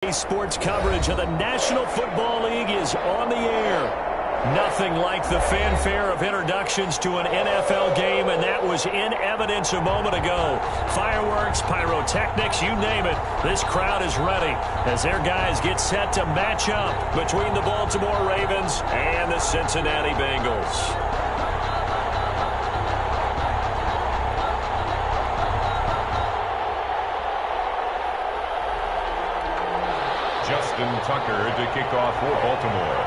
Sports coverage of the National Football League is on the air. Nothing like the fanfare of introductions to an NFL game, and that was in evidence a moment ago. Fireworks, pyrotechnics, you name it. This crowd is ready as their guys get set to match up between the Baltimore Ravens and the Cincinnati Bengals. Justin Tucker to kick off for Baltimore.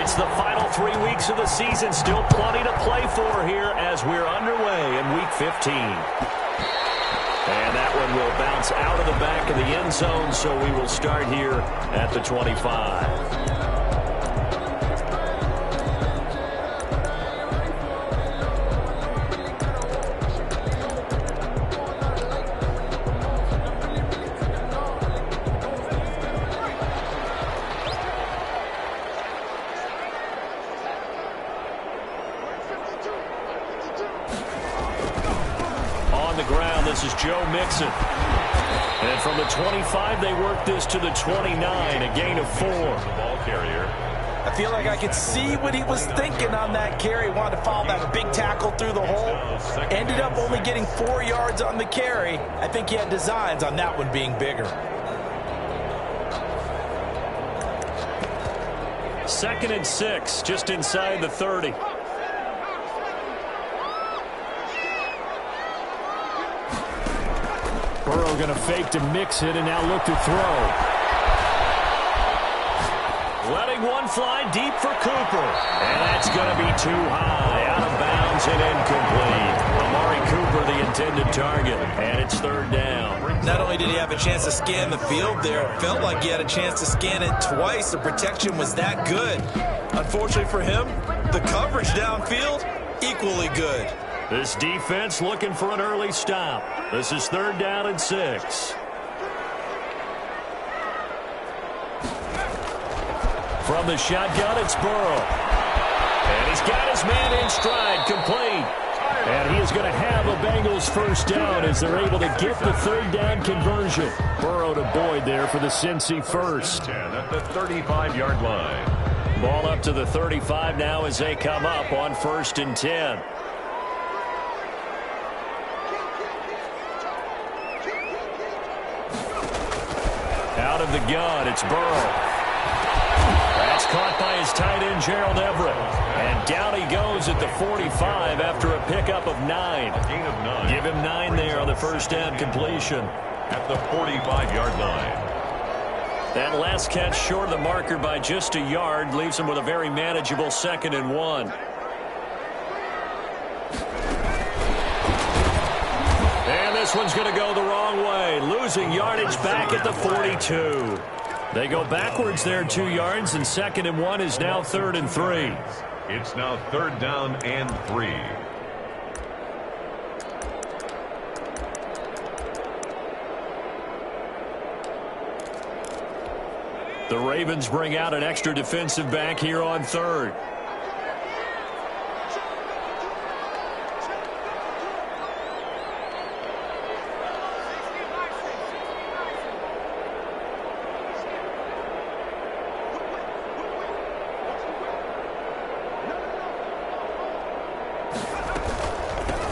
It's the final 3 weeks of the season. Still plenty to play for here as we're underway in Week 15. And that one will bounce out of the back of the end zone, so we will start here at the 25. This is Joe Mixon. And from the 25, they work this to the 29, a gain of 4. The ball carrier. I feel like I could see what he was thinking on that carry. Wanted to follow that big tackle through the hole. Ended up only getting 4 yards on the carry. I think he had designs on that one being bigger. 2nd and 6, just inside the 30. Burrow going to fake to mix it and now look to throw. Letting one fly deep for Cooper. And that's going to be too high. Out of bounds and incomplete. Amari Cooper, the intended target. And it's 3rd down. Not only did he have a chance to scan the field there, it felt like he had a chance to scan it twice. The protection was that good. Unfortunately for him, the coverage downfield, equally good. This defense looking for an early stop. This is 3rd down and 6. From the shotgun, it's Burrow. And he's got his man in stride, complete. And he is going to have a Bengals 1st down as they're able to get the 3rd down conversion. Burrow to Boyd there for the Cincy 1st. At the 35-yard line. Ball up to the 35 now as they come up on 1st and 10. Out of the gun, it's Burrow. That's caught by his tight end, Gerald Everett. And down he goes at the 45 after a pickup of 9. Gain of 9. Give him 9 there on the 1st down completion. At the 45-yard line. That last catch short of the marker by just a yard leaves him with a very manageable 2nd and 1. This one's going to go the wrong way. Losing yardage back at the 42. They go backwards there 2 yards, and 2nd and 1 is now 3rd and 3. It's now 3rd down and 3. The Ravens bring out an extra defensive back here on 3rd.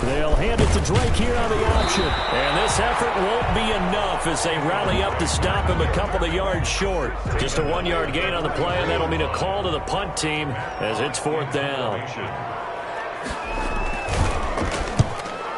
They'll hand it to Drake here on the option. And this effort won't be enough as they rally up to stop him a couple of yards short. Just a 1-yard gain on the play, and that'll mean a call to the punt team as it's 4th down.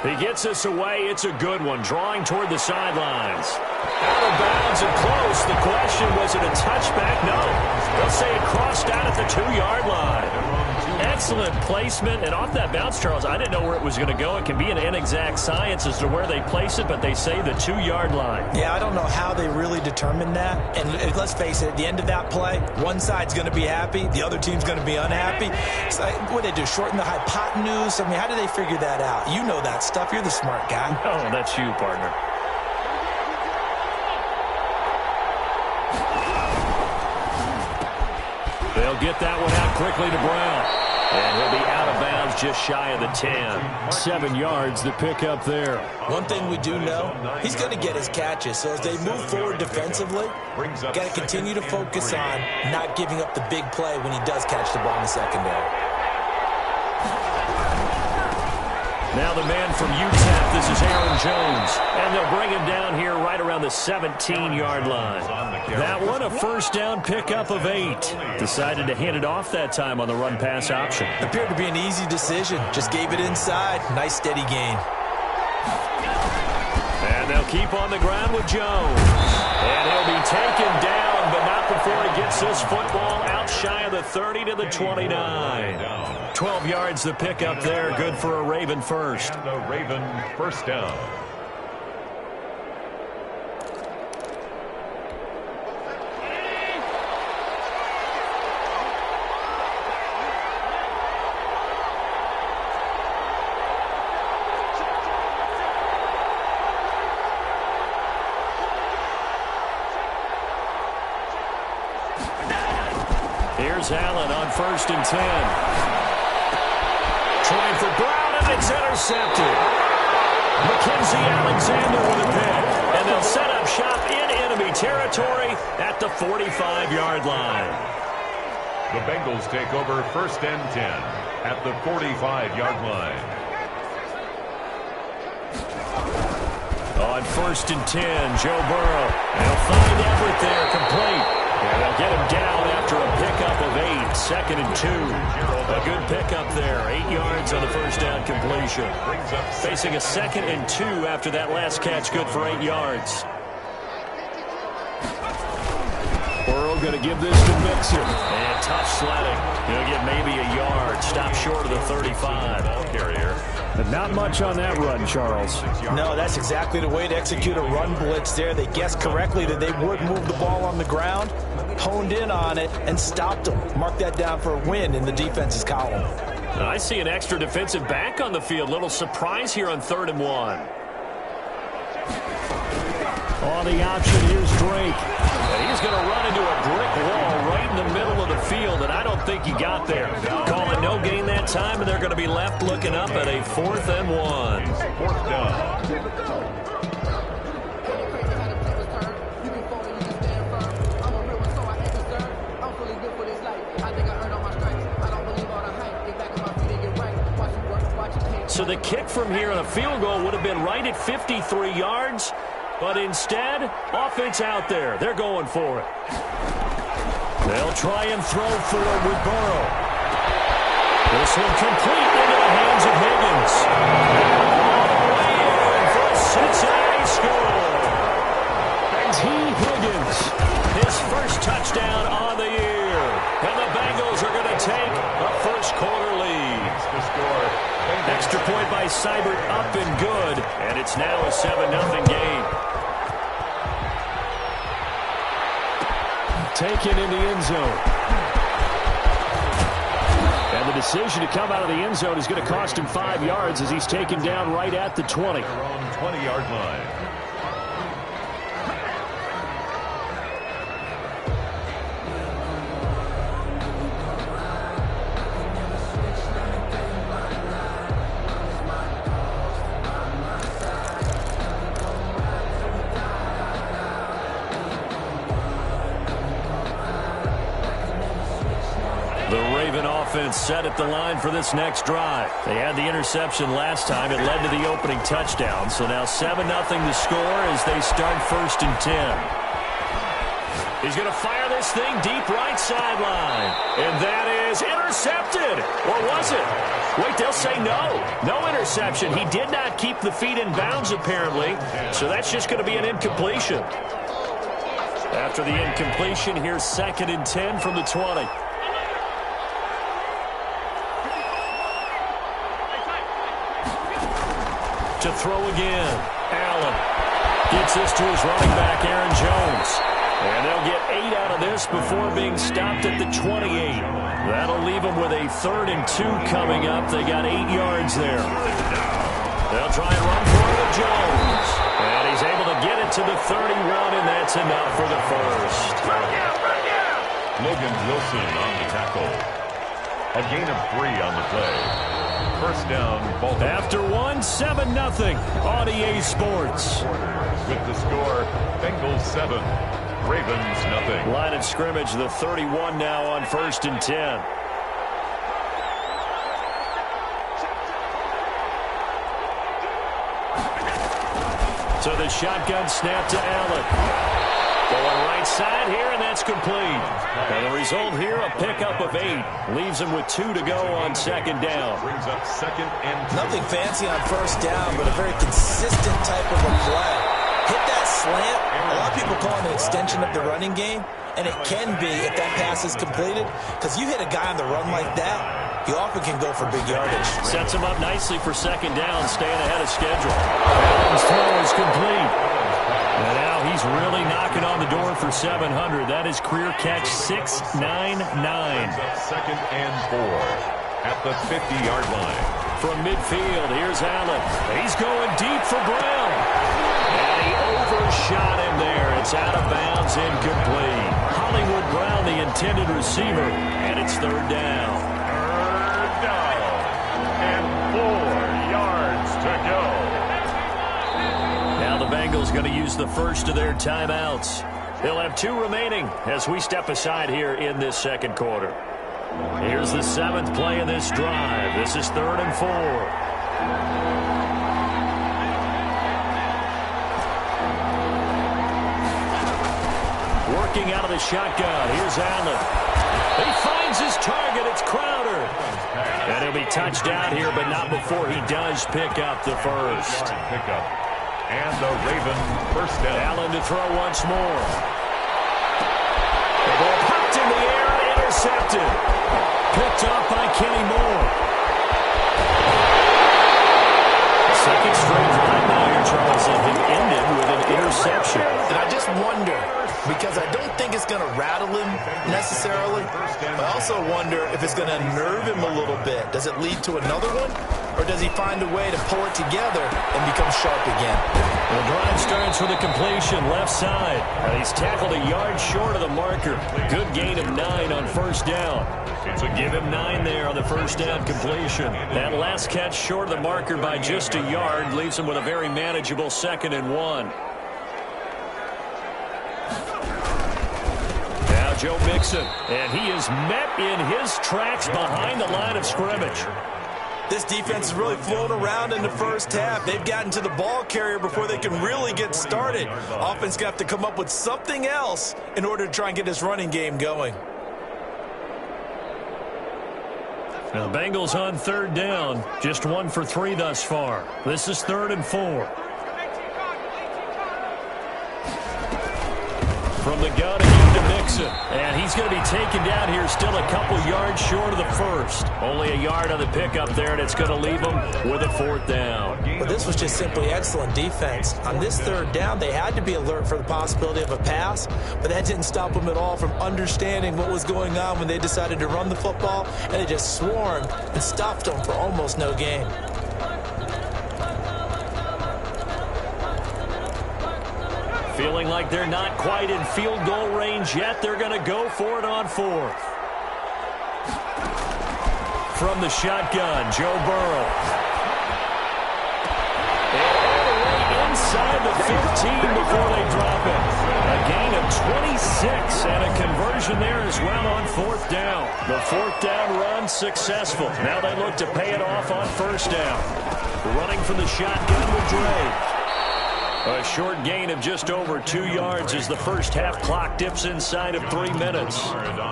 He gets us away. It's a good one, drawing toward the sidelines. Out of bounds and close. The question, was it a touchback? No. They'll say it crossed out at the 2-yard line. Excellent placement, and off that bounce, Charles, I didn't know where it was going to go. It can be an inexact science as to where they place it, but they say the 2-yard line. Yeah, I don't know how they really determined that. And let's face it, at the end of that play, one side's going to be happy, the other team's going to be unhappy. It's like, what did they do, shorten the hypotenuse? I mean, how did they figure that out? You know that stuff. You're the smart guy. Oh, that's you, partner. They'll get that one out quickly to Brown. And he'll be out of bounds just shy of the 10. 7 yards to pick up there. One thing we do know, he's going to get his catches. So as they move forward defensively, got to continue to focus on not giving up the big play when he does catch the ball in the secondary. Now the man from UTEP, this is Aaron Jones. And they'll bring him down here right around the 17-yard line. That one, a first down pickup of 8. Decided to hand it off that time on the run-pass option. Appeared to be an easy decision. Just gave it inside. Nice steady gain. And they'll keep on the ground with Jones. And he'll be taken down, but not before he gets this football out shy of the 30 to the 29. 12 yards to pick up there. Good for a Raven first. And a Raven first down. Here's Allen on 1st and 10. Trying for Brown, and it's intercepted. Mackenzie Alexander with a pick. And they'll set up shop in enemy territory at the 45-yard line. The Bengals take over 1st and 10 at the 45-yard line. On 1st and 10, Joe Burrow. They'll find Everett there, complete. And they'll get him down after a pickup of 8. 2nd and 2. A good pickup there. 8 yards on the first down completion. Facing a 2nd and 2 after that last catch. Good for 8 yards. Burrow going to give this to Mixon. And tough sledding. He'll get maybe a yard. Stop short of the 35. Ball carrier. But not much on that run, Charles. No, that's exactly the way to execute a run blitz there. They guessed correctly that they would move the ball on the ground, honed in on it, and stopped them. Mark that down for a win in the defense's column. I see an extra defensive back on the field. Little surprise here on 3rd and 1. On the option, here's Drake. And he's going to run into a brick wall right in the middle of the field, and I don't think he got there. Calling no gain that time, and they're going to be left looking up at a 4th and 1. 4th down. So the kick from here on a field goal would have been right at 53 yards. But instead, offense out there. They're going for it. They'll try and throw for it with Burrow. This one complete into the hands of Higgins. All the way in for a Cincinnati score. And T. Higgins, his first touchdown on the year. And the Bengals are going to take a first-quarter lead. The score. Extra point by Seibert up and good. And it's now a 7-0 game. Taken in the end zone. And the decision to come out of the end zone is going to cost him 5 yards as he's taken down right at the 20. They're on 20-yard line. Set at the line for this next drive. They had the interception last time. It led to the opening touchdown. So now 7-0 to score as they start 1st and 10. He's going to fire this thing deep right sideline. And that is intercepted. Or was it? Wait, they'll say no. No interception. He did not keep the feet in bounds apparently. So that's just going to be an incompletion. After the incompletion, here's 2nd and 10 from the 20. To throw again. Allen gets this to his running back, Aaron Jones. And they'll get 8 out of this before being stopped at the 28. That'll leave them with a 3rd and 2 coming up. They got 8 yards there. They'll try and run for it with Jones. And he's able to get it to the 31, and that's enough for the first. Logan Wilson on the tackle. A gain of 3 on the play. First down, Baltimore. After one, 7-0 on EA Sports. With the score, Bengals 7, Ravens nothing. Line of scrimmage, the 31 now on 1st and 10. So the shotgun snap to Allen. Going right side here, and that's complete. And the result here, a pickup of 8. Leaves him with 2 to go on 2nd down. Brings up 2nd and 2. Nothing fancy on 1st down, but a very consistent type of a play. Hit that slant. A lot of people call it an extension of the running game, and it can be if that pass is completed, because you hit a guy on the run like that, he often can go for big yardage. Sets him up nicely for 2nd down, staying ahead of schedule. Allen's throw is complete. And now he's really knocking on the door for 700. That is career catch 699. 2nd and 4 at the 50-yard line. From midfield, here's Allen. He's going deep for Brown. And he overshot him there. It's out of bounds, incomplete. Hollywood Brown, the intended receiver, and it's 3rd down. 3rd down and 4 yards to go. Now the Bengals going to use the first of their timeouts. They'll have 2 remaining as we step aside here in this 2nd quarter. Here's the 7th play of this drive. This is 3rd and 4. Working out of the shotgun. Here's Allen. He finds his target. It's Crowder. And he'll be touched out here, but not before he does pick up the first. And the Raven first down. Allen to throw once more. The ball popped in the air and intercepted. Picked off by Kenny Moore. Second straight drive now here, Charles, and it ended with an interception. And I just wonder, because I don't think it's going to rattle him necessarily, but I also wonder if it's going to unnerve him a little bit. Does it lead to another one? Or does he find a way to pull it together and become sharp again? The drive starts with a completion left side. And he's tackled a yard short of the marker. Good gain of 9 on 1st down. So give him 9 there on the 1st down completion. That last catch short of the marker by just a yard leaves him with a very manageable 2nd and 1. Now Joe Mixon, and he is met in his tracks behind the line of scrimmage. This defense is really flown around in the 1st half. They've gotten to the ball carrier before they can really get started. Offense going to have to come up with something else in order to try and get this running game going. Now the Bengals on 3rd down. Just 1 for 3 thus far. This is 3rd and 4. From the gun again to Mixon. And he's going to be taken down here still a couple yards short of the first. Only a yard on the pickup there, and it's going to leave him with a 4th down. But this was just simply excellent defense. On this 3rd down, they had to be alert for the possibility of a pass, but that didn't stop them at all from understanding what was going on when they decided to run the football, and they just swarmed and stopped them for almost no gain. Feeling like they're not quite in field goal range yet. They're going to go for it on 4th. From the shotgun, Joe Burrow. And all the way inside the 15 before they drop it. A gain of 26 and a conversion there as well on 4th down. The 4th down run successful. Now they look to pay it off on 1st down. Running from the shotgun with Dre. A short gain of just over 2 yards as the 1st half clock dips inside of 3 minutes.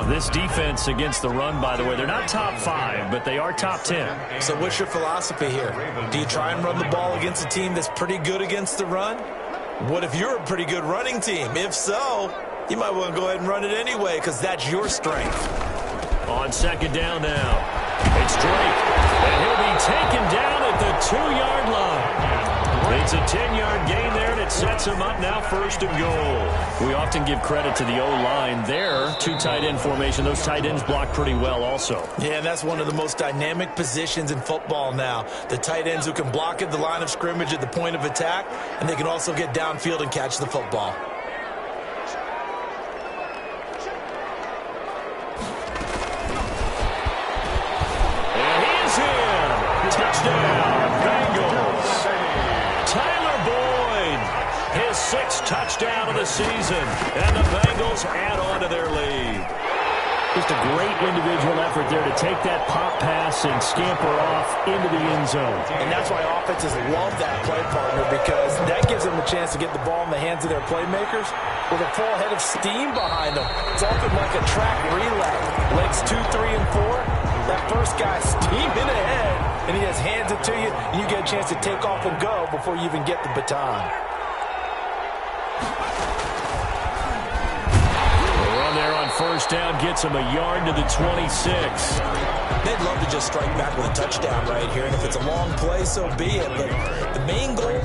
This defense against the run, by the way, they're not top 5, but they are top 10. So what's your philosophy here? Do you try and run the ball against a team that's pretty good against the run? What if you're a pretty good running team? If so, you might want to go ahead and run it anyway because that's your strength. On 2nd down now, it's Drake, and he'll be taken down at the 2-yard line. It's a 10-yard gain there, and it sets him up now 1st and goal. We often give credit to the O-line there. 2 tight end formation. Those tight ends block pretty well also. Yeah, that's one of the most dynamic positions in football now. The tight ends who can block at the line of scrimmage at the point of attack, and they can also get downfield and catch the football. Touchdown, Bengals. Tyler Boyd, his 6th touchdown of the season, and the Bengals add on to their lead. Just a great individual effort there to take that pop pass and scamper off into the end zone. And that's why offenses love that play partner, because that gives them a chance to get the ball in the hands of their playmakers with a full head of steam behind them. It's often like a track relay. Legs 2, 3, and 4. That first guy steaming ahead, and he just hands it to you, and you get a chance to take off and go before you even get the baton. First down gets him a yard to the 26. They'd love to just strike back with a touchdown right here, and if it's a long play, so be it. But the main goal,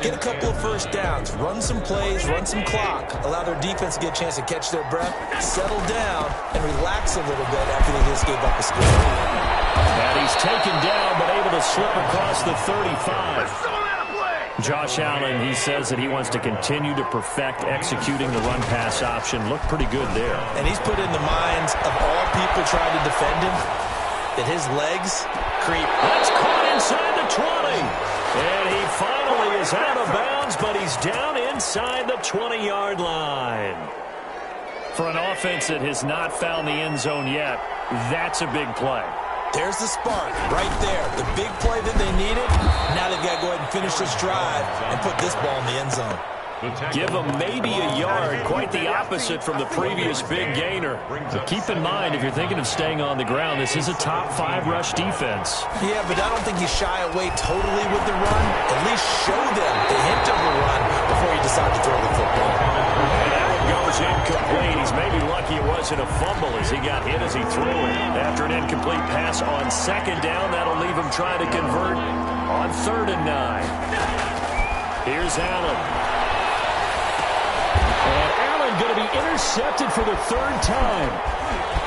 get a couple of first downs, run some plays, run some clock, allow their defense to get a chance to catch their breath, settle down, and relax a little bit after they just gave up a score. And he's taken down, but able to slip across the 35. Josh Allen, he says that he wants to continue to perfect executing the run-pass option. Looked pretty good there. And he's put in the minds of all people trying to defend him that his legs creep. That's caught inside the 20. And he finally is out of bounds, but he's down inside the 20-yard line. For an offense that has not found the end zone yet, that's a big play. There's the spark right there. The big play that they needed. Now they've got to go ahead and finish this drive and put this ball in the end zone. Give them maybe a yard. Quite the opposite from the previous big gainer. But keep in mind, if you're thinking of staying on the ground, this is a top 5 rush defense. Yeah, but I don't think you shy away totally with the run. At least show them the hint of a run before you decide to throw the football. And that one goes incomplete. He's maybe lucky it wasn't a fumble as he got hit as he threw it. After an incomplete pass on 2nd down, that'll leave him trying to convert on 3rd and 9. Here's Allen. And Allen going to be intercepted for the 3rd time.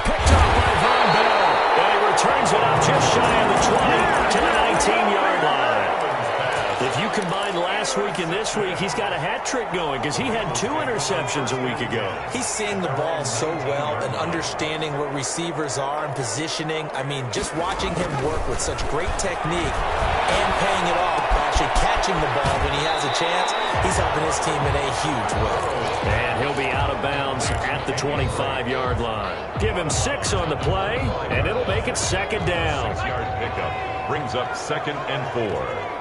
Picked up by Von Bell. And he returns it up just shy of the 20 to the 19-yard line. If you combine last week and this week, he's got a hat trick going because he had 2 interceptions a week ago. He's seeing the ball so well and understanding where receivers are and positioning. I mean, just watching him work with such great technique and paying it off by actually catching the ball when he has a chance, he's helping his team in a huge way. And he'll be out of bounds at the 25-yard line. Give him 6 on the play, and it'll make it 2nd down. 6-yard pickup brings up 2nd and 4.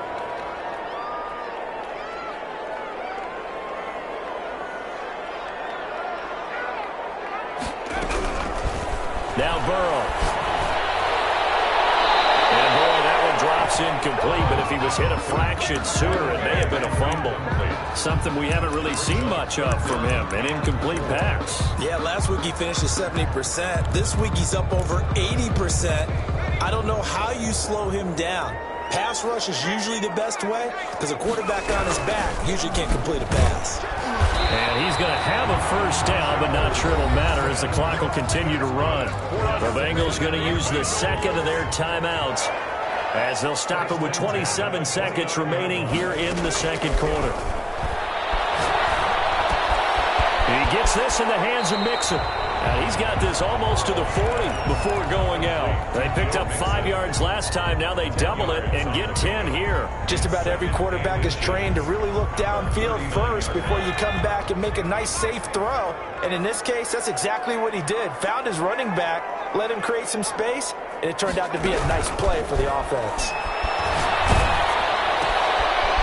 Now Burrow. And boy, that one drops incomplete, but if he was hit a fraction sooner, it may have been a fumble. Something we haven't really seen much of from him, an incomplete pass. Yeah, last week he finished at 70%. This week he's up over 80%. I don't know how you slow him down. Pass rush is usually the best way because a quarterback on his back usually can't complete a pass. And he's going to have a 1st down, but not sure it'll matter as the clock will continue to run. The Bengals going to use the 2nd of their timeouts as they'll stop it with 27 seconds remaining here in the 2nd quarter. He gets this in the hands of Mixon. And he's got this almost to the 40 before going out. They picked up 5 yards last time. Now they double it and get 10 here. Just about every quarterback is trained to really look downfield first before you come back and make a nice, safe throw. And in this case, that's exactly what he did. Found his running back, let him create some space, and it turned out to be a nice play for the offense.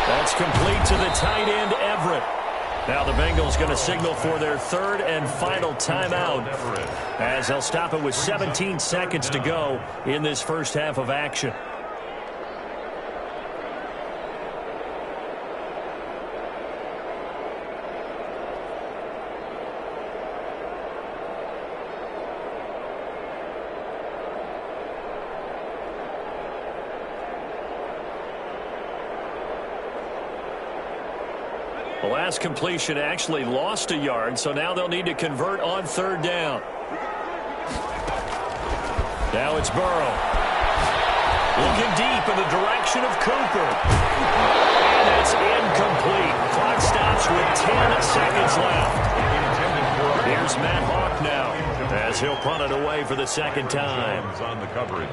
That's complete to the tight end, Everett. Now the Bengals going to signal for their 3rd and final timeout as they'll stop it with 17 seconds to go in this first half of action. The last completion actually lost a yard, so now they'll need to convert on 3rd down. Now it's Burrow. Looking deep in the direction of Cooper. And it's incomplete. Clock stops with 10 seconds left. Here's Matt Hawk now as he'll punt it away for the 2nd time. On the coverage.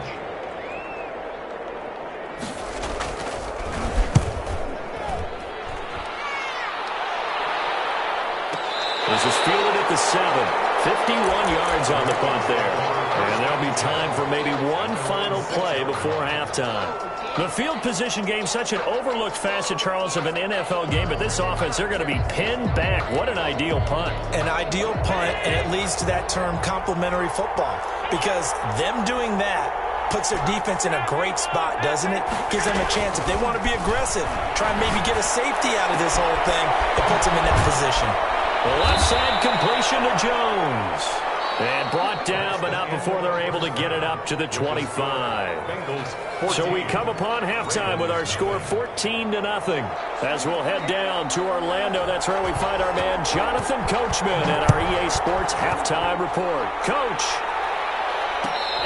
This is fielded at the 7. 51 yards on the punt there. And there'll be time for maybe one final play before halftime. The field position game, such an overlooked facet, Charles, of an NFL game, but this offense, they're going to be pinned back. What an ideal punt. An ideal punt, and it leads to that term complementary football, because them doing that puts their defense in a great spot, doesn't it? Gives them a chance. If they want to be aggressive, try and maybe get a safety out of this whole thing, it puts them in that position. The left side completion to Jones. And brought down, but not before they're able to get it up to the 25. So we come upon halftime with our score 14-0. As we'll head down to Orlando, that's where we find our man Jonathan Coachman at our EA Sports Halftime Report. Coach.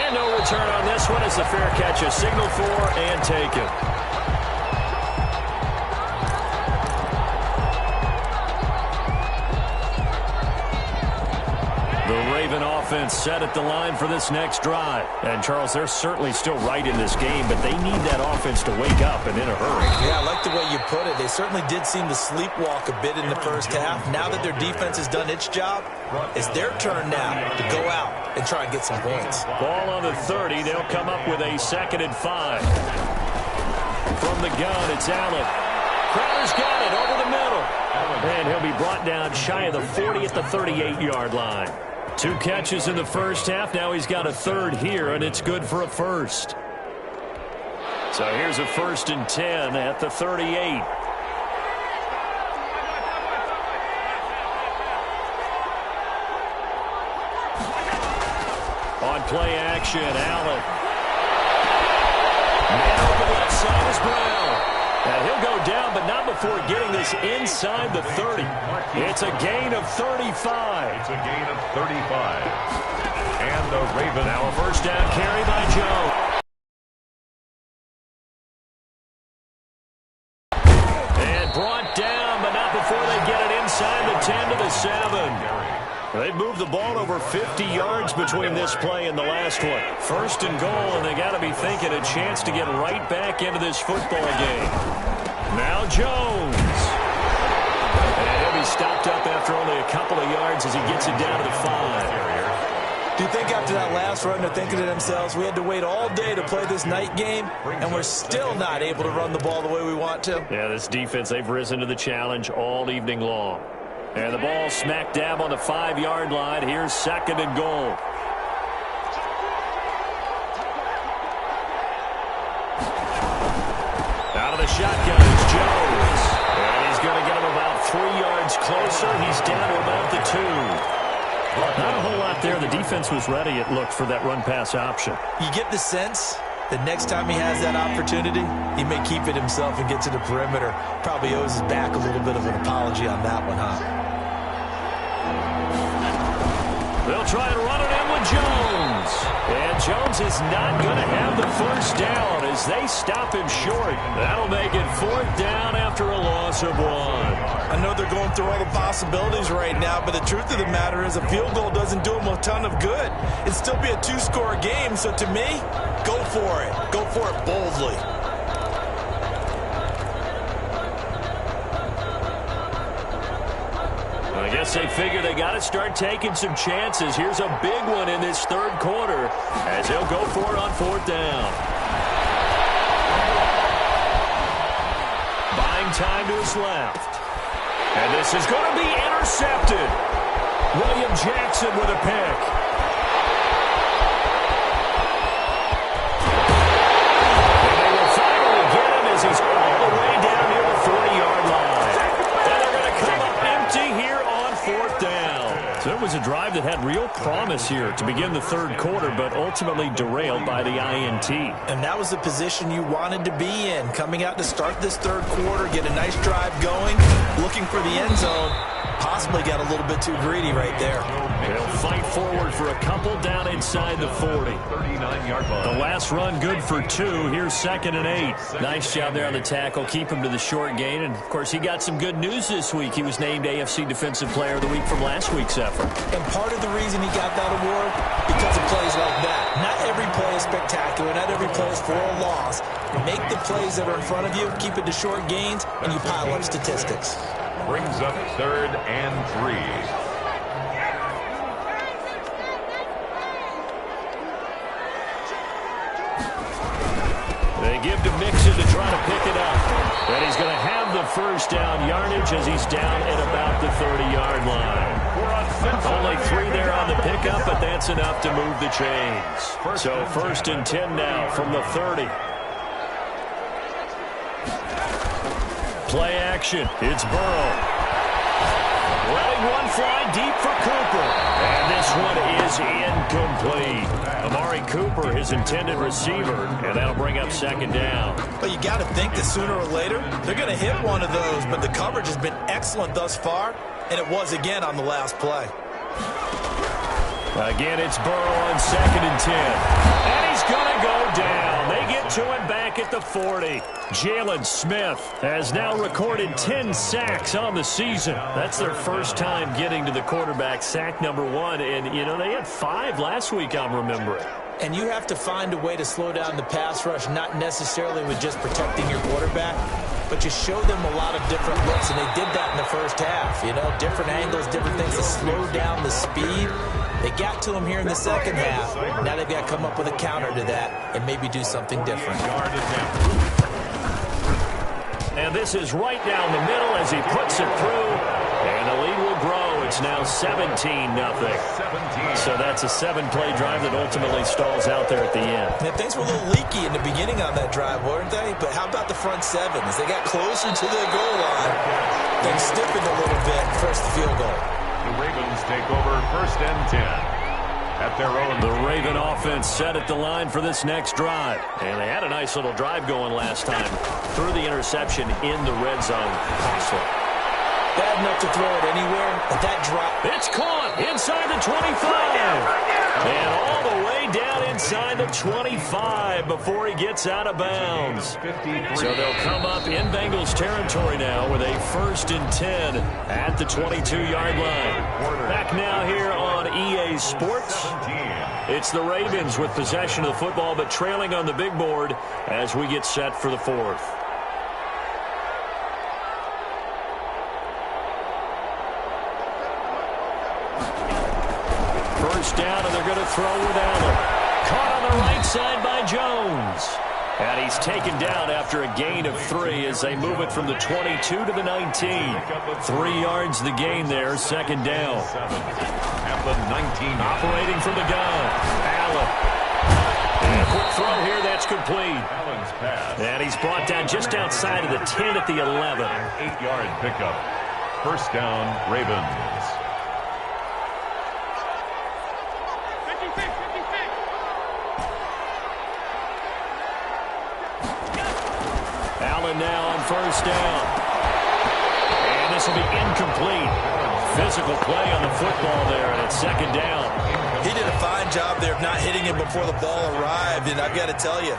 And no return on this one as the fair catch is signaled for and taken. The Raven offense set at the line for this next drive. And, Charles, they're certainly still right in this game, but they need that offense to wake up and in a hurry. Yeah, I like the way you put it. They certainly did seem to sleepwalk a bit in the first half. Now that their defense has done its job, it's their turn now to go out and try and get some points. Ball on the 30. They'll come up with a 2nd and 5. From the gun, it's Allen. Crowder's got it over the middle. And he'll be brought down shy of the 40 at the 38-yard line. 2 catches in the first half. Now he's got a 3rd here, and it's good for a 1st. So here's a 1st and 10 at the 38. On play action, Allen. Man open left side is Brown. And he'll go down, but not before getting this inside the 30. It's a gain of 35. It's a gain of 35. And the Ravens. Now a 1st down carry by Joe. And brought down, but not before they get it inside the 10 to the 7. They've moved the ball over 50 yards between this play and the last one. 1st and goal, and they got to be thinking a chance to get right back into this football game. Now Jones. And he'll be stopped up after only a couple of yards as he gets it down to the 5. Do you think after that last run they're thinking to themselves, we had to wait all day to play this night game, and we're still not able to run the ball the way we want to? Yeah, this defense, they've risen to the challenge all evening long. And the ball smack dab on the 5-yard line. Here's 2nd and goal. Out of the shotgun is Jones. And he's going to get him about 3 yards closer. He's down to about the 2. Not a whole lot there. The defense was ready, it looked, for that run-pass option. You get the sense that next time he has that opportunity, he may keep it himself and get to the perimeter. Probably owes his back a little bit of an apology on that one, huh? They'll try and run it in with Jones. And Jones is not going to have the 1st down as they stop him short. That'll make it 4th down after a loss of 1. I know they're going through all the possibilities right now, but the truth of the matter is a field goal doesn't do them a ton of good. It'd still be a 2-score game, so to me, go for it. Go for it boldly. I guess they figure they got to start taking some chances. Here's a big one in this 3rd quarter as he'll go for it on 4th down. Buying time to his left. And this is going to be intercepted. William Jackson with a pick. And they will finally get him as he's all the way down near the 40-yard line. And they're going to come up empty here on 4th down. So it was a drive that had real promise here to begin the 3rd quarter, but ultimately derailed by the INT. And that was the position you wanted to be in, coming out to start this 3rd quarter, get a nice drive going, looking for the end zone. Possibly got a little bit too greedy right there. They'll fight forward for a couple down inside the 40. 39-yard line. The last run good for 2. Here's 2nd and 8. Nice job there on the tackle. Keep him to the short gain. And, of course, he got some good news this week. He was named AFC Defensive Player of the Week from last week's effort. And part of the reason he got that award, because of plays like that. Not every play is spectacular. Not every play is for a loss. Make the plays that are in front of you, keep it to short gains, and you pile up statistics. Brings up 3rd and 3. They give to Mixon to try to pick it up. And he's going to have the first down yardage as he's down at about the 30-yard line. Only 3 there on the pickup, but that's enough to move the chains. So first and 10 now from the 30. Play action. It's Burrow. Letting one fly deep for Cooper. And this one is incomplete. Amari Cooper, his intended receiver, and that'll bring up second down. But you got to think that sooner or later, they're going to hit one of those, but the coverage has been excellent thus far, and it was again on the last play. Again, it's Burrow on second and 10. And he's going to go down. They get to him back at the 40. Jalen Smith has now recorded 10 sacks on the season. That's their first time getting to the quarterback, sack number 1. And, you know, they had 5 last week, I'm remembering. And you have to find a way to slow down the pass rush, not necessarily with just protecting your quarterback, but you show them a lot of different looks, and they did that in the first half. You know, different angles, different things to slow down the speed. They got to him here in the second half. Now they've got to come up with a counter to that and maybe do something different. And this is right down the middle as he puts it through. And the lead will grow. It's now 17-0. So that's a 7-play drive that ultimately stalls out there at the end. Yeah, things were a little leaky in the beginning on that drive, weren't they? But how about the front 7? As they got closer to the goal line, things stiffened a little bit and forced the field goal. The Ravens take over first and 10 at their own. The Raven offense set at the line for this next drive. And they had a nice little drive going last time. Threw the interception in the red zone. Costly. Bad enough to throw it anywhere, but that drop. It's caught inside the 25. And all the way down inside the 25 before he gets out of bounds. So they'll come up in Bengals territory now with a first and 10 at the 22-yard line. Back now here on EA Sports. It's the Ravens with possession of the football, but trailing on the big board as we get set for the fourth. First down, and they're going to throw with Allen. Caught on the right side by Jones. And he's taken down after a gain of 3 as they move it from the 22 to the 19. 3 yards the gain there, second down. At the 19. Operating from the gun. Allen. And a quick throw here, that's complete. Allen's pass. And he's brought down just outside of the 10 at the 11. 8-yard pickup. First down, Ravens. Allen now on first down. And this will be incomplete. Physical play on the football there, and it's second down. He did a fine job there of not hitting him before the ball arrived, and I've got to tell you,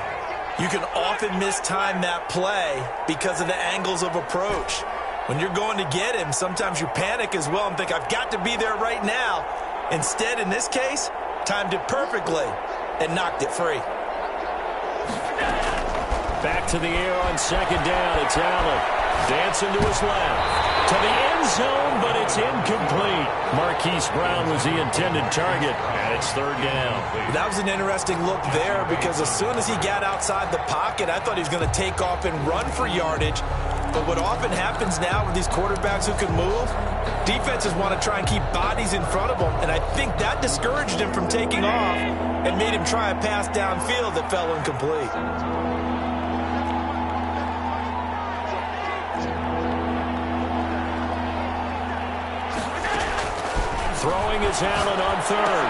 you can often mistime that play because of the angles of approach. When you're going to get him, sometimes you panic as well and think, I've got to be there right now. Instead, in this case, timed it perfectly and knocked it free. Back to the air on second down. It's Allen. Dancing to his left. To the end zone, but it's incomplete. Marquise Brown was the intended target, and it's third down. That was an interesting look there because as soon as he got outside the pocket, I thought he was going to take off and run for yardage. But what often happens now with these quarterbacks who can move, defenses want to try and keep bodies in front of them, and I think that discouraged him from taking off and made him try a pass downfield that fell incomplete. Throwing is Allen on third.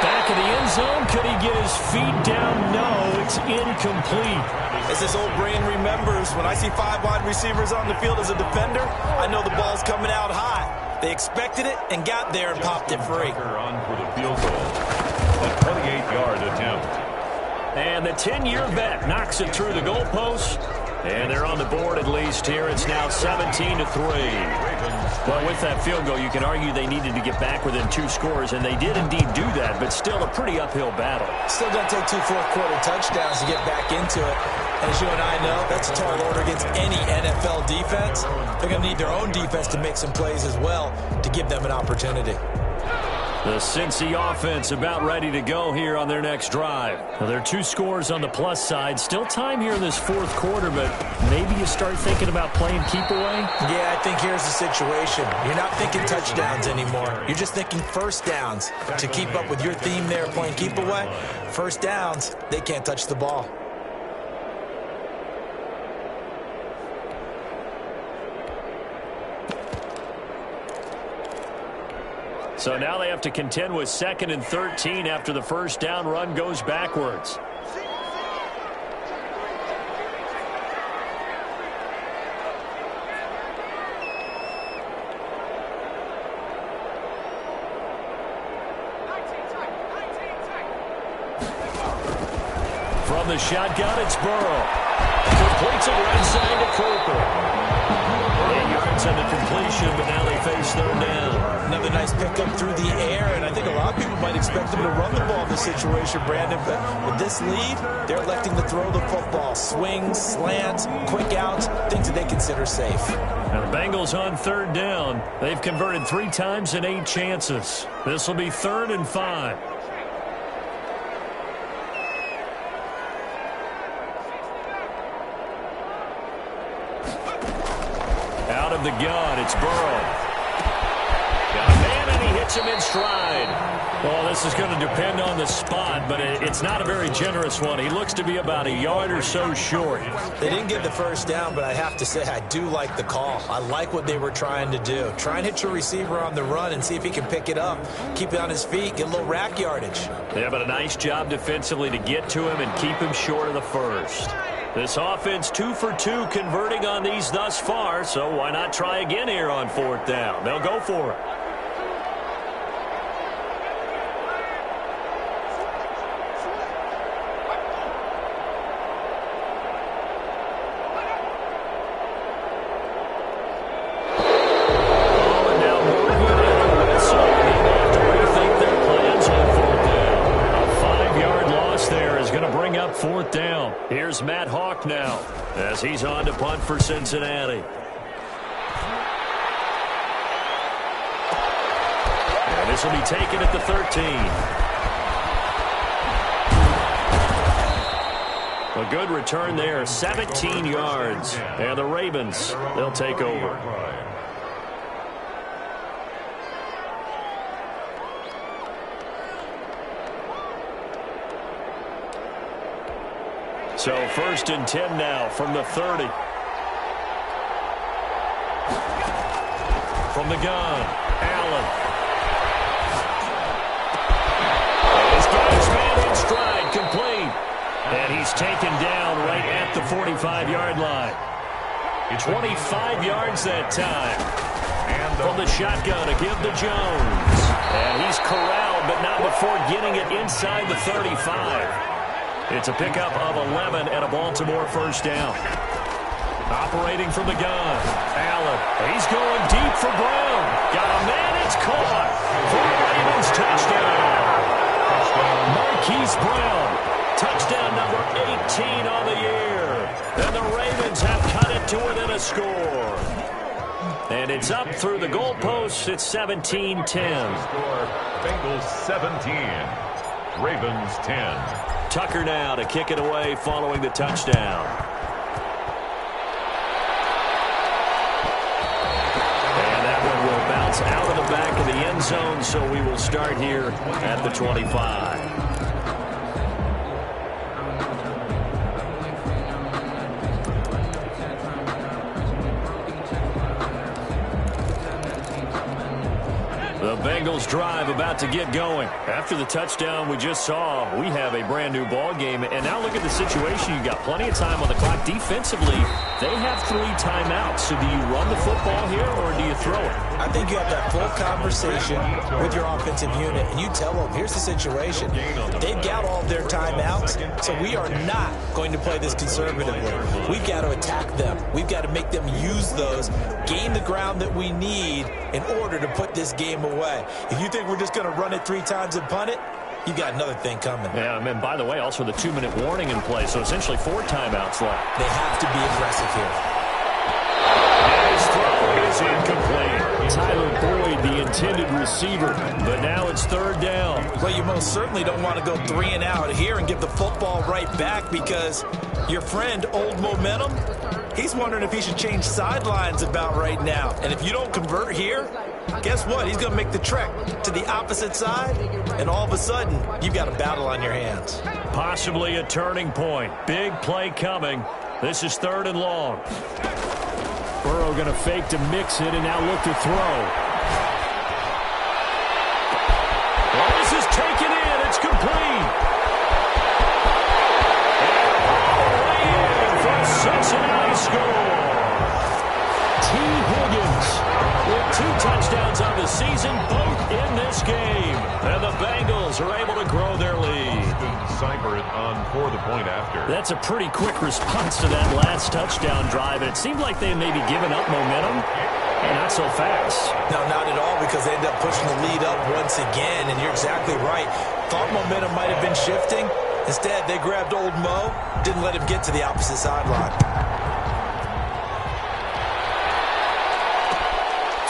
Back in the end zone. Could he get his feet down? No, it's incomplete. As this old brain remembers, when I see 5 wide receivers on the field as a defender, I know the ball's coming out high. They expected it and got there and popped it free. On for the field goal. A 28-yard attempt. And the 10-year vet knocks it through the goalpost. And they're on the board at least here. It's now 17-3. Well, with that field goal, you can argue they needed to get back within 2 scores, and they did indeed do that, but still a pretty uphill battle. Still going to take 2 fourth-quarter touchdowns to get back into it. As you and I know, that's a tall order against any NFL defense. They're going to need their own defense to make some plays as well to give them an opportunity. The Cincy offense about ready to go here on their next drive. Now, there are 2 scores on the plus side. Still time here in this fourth quarter, but maybe you start thinking about playing keep away? Yeah, I think here's the situation. You're not thinking touchdowns anymore. You're just thinking first downs. To keep up with your theme there playing keep away, first downs, they can't touch the ball. So now they have to contend with 2nd and 13 after the first down run goes backwards. From the shotgun, it's Burrow. Completes it right side to Cooper. 8 yards on the completion, but now they face 3rd down. Another nice pickup through the air, and I think a lot of people might expect them to run the ball in this situation, Brandon, but with this lead, they're electing to throw the football. Swings, slants, quick outs, things that they consider safe. Now the Bengals on 3rd down. They've converted 3 times in 8 chances. This will be 3rd and 5. Out of the gun, it's Burrow. Got a man, and he hits him in stride. Well, this is going to depend on the spot, but it's not a very generous one. He looks to be about a yard or so short. They didn't get the first down, but I have to say I do like the call. I like what they were trying to do. Try and hit your receiver on the run and see if he can pick it up. Keep it on his feet, get a little rack yardage. Yeah, but a nice job defensively to get to him and keep him short of the first. This offense 2 for 2 converting on these thus far, so why not try again here on 4th down? They'll go for it. Here's Matt Hawk now as he's on to punt for Cincinnati. And this will be taken at the 13. A good return there, 17 yards. And the Ravens, they'll take over. So 1st and 10 now from the 30. From the gun, Allen. He's got his man in stride, complete. And he's taken down right at the 45-yard line. 25 yards that time. And from the shotgun, a give to Jones. And he's corralled, but not before getting it inside the 35. It's a pickup of 11 and a Baltimore first down. Operating from the gun, Allen. He's going deep for Brown. Got a man, it's caught. For the Ravens, touchdown. Marquise Brown, touchdown number 18 on the year. And the Ravens have cut it to within a score. And it's up through the goalposts. It's 17-10. Score, Bengals 17, Ravens 10. Tucker now to kick it away following the touchdown. And that one will bounce out of the back of the end zone, so we will start here at the 25. The Bengals drive about to get going. After the touchdown we just saw, we have a brand new ball game. And now look at the situation. You got plenty of time on the clock. Defensively, they have 3 timeouts. So do you run the football here or do you throw it? I think you have that full conversation with your offensive unit, and you tell them, here's the situation. They've got all of their timeouts, so we are not going to play this conservatively. We've got to attack them. We've got to make them use those, gain the ground that we need in order to put this game away. If you think we're just going to run it 3 times and punt it, you got another thing coming. Yeah, and by the way, also the 2-minute warning in play, so essentially 4 timeouts left. They have to be aggressive here. And his throw is incomplete. Tyler Boyd, the intended receiver. But now it's third down. Well, you most certainly don't want to go 3 and out here and give the football right back, because your friend, Old Momentum, he's wondering if he should change sidelines about right now. And if you don't convert here, guess what? He's going to make the trek to the opposite side, and all of a sudden, you've got a battle on your hands. Possibly a turning point. Big play coming. This is third and long. Burrow going to fake to mix it and now look to throw. Well, this is taken in. It's complete. And for a Cincinnati score. T. Higgins with 2 touchdowns on the season, both in this game. And the Bengals are able to grow their lead. Cyber it on for the point after. That's a pretty quick response to that last touchdown drive. And it seemed like they maybe given up momentum. And not so fast. No, not at all, because they ended up pushing the lead up once again. And you're exactly right. Thought momentum might have been shifting. Instead, they grabbed Old Mo, didn't let him get to the opposite sideline.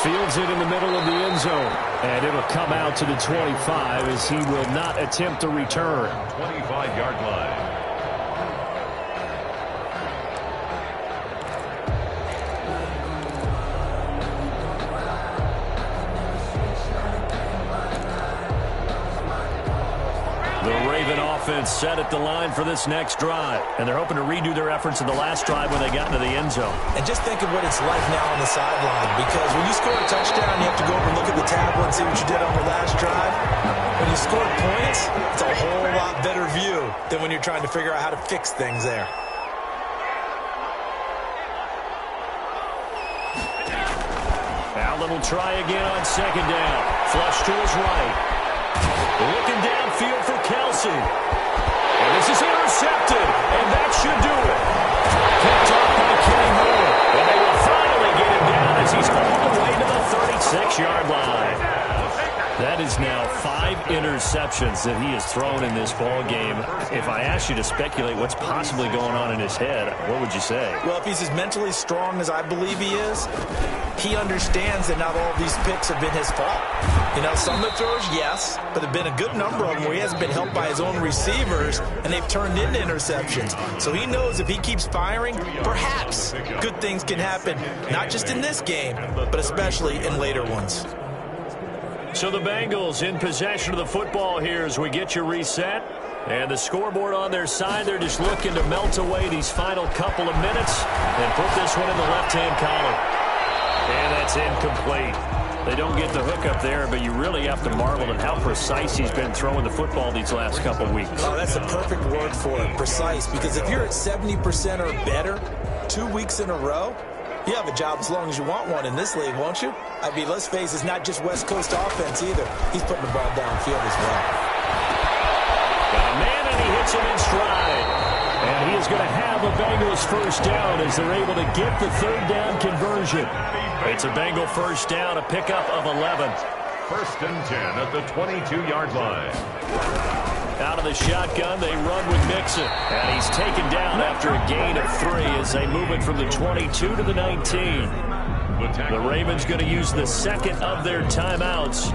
Fields it in the middle of the end zone. And it'll come out to the 25 as he will not attempt to return. 25-yard line. The Raven offense set at the line for this next drive. And they're hoping to redo their efforts in the last drive when they got into the end zone. And just think of what it's like now on the sideline, because when you score a touchdown, you have to go over and look at the tablet and see what you did on the last drive. When you score points, it's a whole lot better view than when you're trying to figure out how to fix things there. Allen will try again on second down. Flush to his right. Looking downfield for Kelsey. And this is intercepted. And that should do it. Picked off by Kenny Moore. And they will finally get him down as he's all the way to the 36-yard line. That is now 5 interceptions that he has thrown in this ball game. If I asked you to speculate what's possibly going on in his head, what would you say? Well, if he's as mentally strong as I believe he is, he understands that not all of these picks have been his fault. You know, some of the throws, yes, but there have been a good number of them where he hasn't been helped by his own receivers, and they've turned into interceptions. So he knows if he keeps firing, perhaps good things can happen, not just in this game, but especially in later ones. So the Bengals in possession of the football here as we get you reset. And the scoreboard on their side, they're just looking to melt away these final couple of minutes and put this one in the left-hand column. And that's incomplete. They don't get the hook up there, but you really have to marvel at how precise he's been throwing the football these last couple weeks. Oh, that's the perfect word for it, precise, because if you're at 70% or better 2 weeks in a row, you have a job as long as you want one in this league, won't you? I mean, let's face it, it's not just West Coast offense either. He's putting the ball downfield as well. Got a man, and he hits him in stride. And he is going to have a Bengals first down as they're able to get the third down conversion. It's a Bengal first down, a pickup of 11. First and 10 at the 22-yard line. Out of the shotgun, they run with Mixon. And he's taken down after a gain of 3 as they move it from the 22 to the 19. The Ravens going to use the second of their timeouts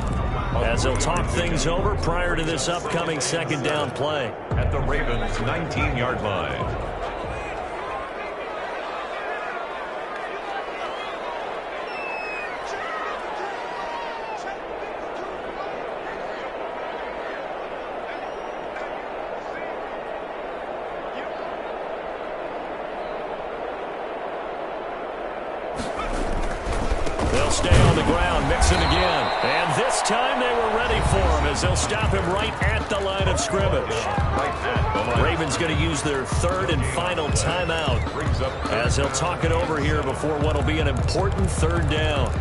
as they'll talk things over prior to this upcoming second down play. At the Ravens' 19-yard line. Stay on the ground, Mixon again. And this time they were ready for him as they'll stop him right at the line of scrimmage. Ravens going to use their third and final timeout as they'll talk it over here before what will be an important third down.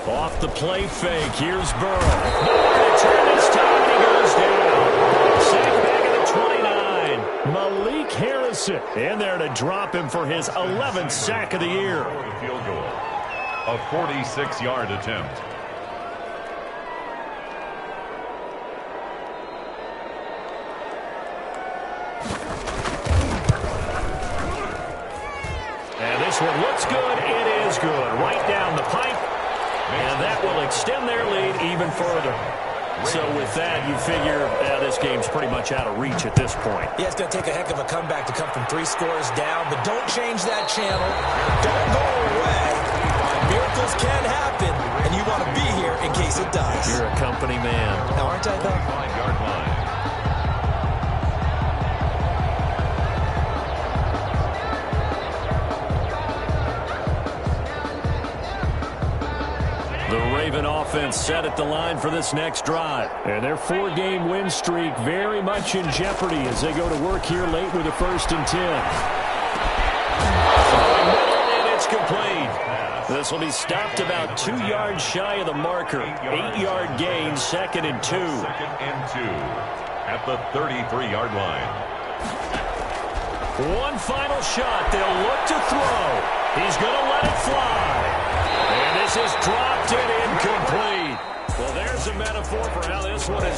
Off the play fake, here's Burrow. Nowhere to return this time, and he goes down. Sacked back at the 29. Malik Harrison in there to drop him for his 11th sack of the year. Field goal. A 46-yard attempt. And this one looks good. It is good. Right down the pipe. And that will extend their lead even further. So with that, you figure this game's pretty much out of reach at this point. Yeah, it's going to take a heck of a comeback to come from 3 scores down, but don't change that channel. Don't go away. Miracles can happen, and you want to be here in case it does. You're a company man. Now, aren't I, though? 5-yard line. The Raven offense set at the line for this next drive. And their 4-game win streak very much in jeopardy as they go to work here late with a 1st and 10. And it's complete. This will be stopped about 2 yards shy of the marker. 8-yard gain, 2nd and 2. 2nd and 2 at the 33-yard line. One final shot. They'll look to throw. He's going to let it fly. And this is dropped and incomplete. Well, there's a metaphor for how this one is